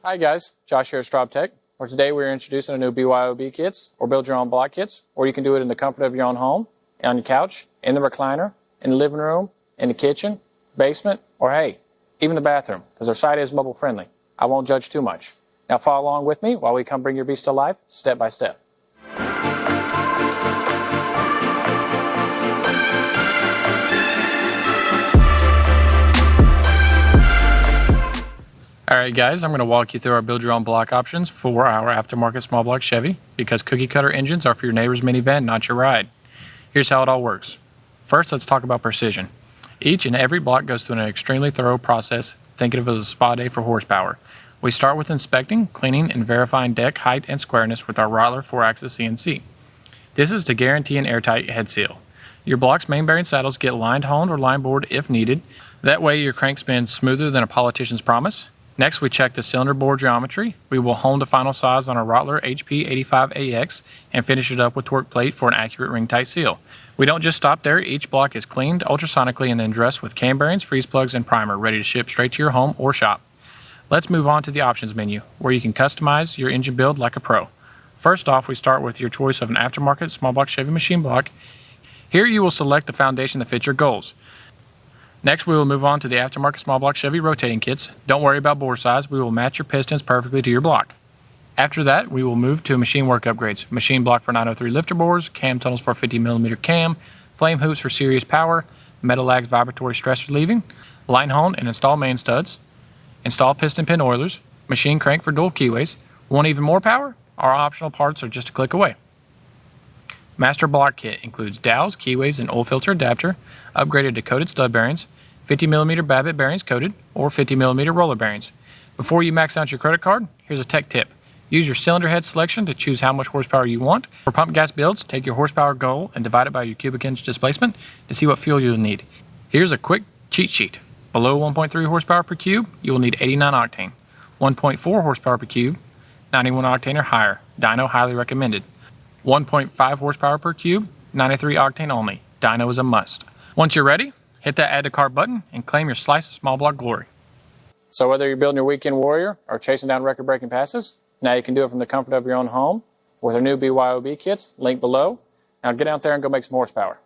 Hi guys, Josh here at Straub Tech, where today we're introducing a new BYOB kits, or build your own block kits, or you can do it in the comfort of your own home, on your couch, in the recliner, in the living room, in the kitchen, basement, or hey, even the bathroom, because our site is mobile friendly. I won't judge too much. Now follow along with me while we come bring your beast to life, step by step. Alright guys, I'm going to walk you through our build your own block options for our aftermarket small block Chevy, because cookie cutter engines are for your neighbor's minivan, not your ride. Here's how it all works. First, let's talk about precision. Each and every block goes through an extremely thorough process, think of it as a spa day for horsepower. We start with inspecting, cleaning, and verifying deck height and squareness with our Rottler 4-axis CNC. This is to guarantee an airtight head seal. Your block's main bearing saddles get lined, honed, or line bored if needed. That way your crank spins smoother than a politician's promise. Next, we check the cylinder bore geometry. We will hone the final size on our Rottler HP85AX and finish it up with torque plate for an accurate ring-tight seal. We don't just stop there. Each block is cleaned ultrasonically and then dressed with cam bearings, freeze plugs, and primer, ready to ship straight to your home or shop. Let's move on to the options menu, where you can customize your engine build like a pro. First off, we start with your choice of an aftermarket small block Chevy machine block. Here you will select the foundation that fits your goals. Next, we will move on to the aftermarket small block Chevy rotating kits. Don't worry about bore size, we will match your pistons perfectly to your block. After that, we will move to machine work upgrades. Machine block for 903 lifter bores, cam tunnels for 50mm cam, flame hoops for serious power, metal lags vibratory stress relieving, line hone and install main studs, install piston pin oilers, machine crank for dual keyways. Want even more power? Our optional parts are just a click away. Master block kit includes dowels, keyways, and oil filter adapter, upgraded to coated stud bearings, 50mm Babbitt bearings coated, or 50mm roller bearings. Before you max out your credit card, here's a tech tip. Use your cylinder head selection to choose how much horsepower you want. For pump gas builds, take your horsepower goal and divide it by your cubic inch displacement to see what fuel you'll need. Here's a quick cheat sheet. Below 1.3 horsepower per cube, you will need 89 octane. 1.4 horsepower per cube, 91 octane or higher. Dyno highly recommended. 1.5 horsepower per cube, 93 octane only. Dyno is a must. Once you're ready, hit that add to cart button and claim your slice of small block glory. So whether you're building your weekend warrior or chasing down record-breaking passes, now you can do it from the comfort of your own home with our new BYOB kits, link below. Now get out there and go make some horsepower.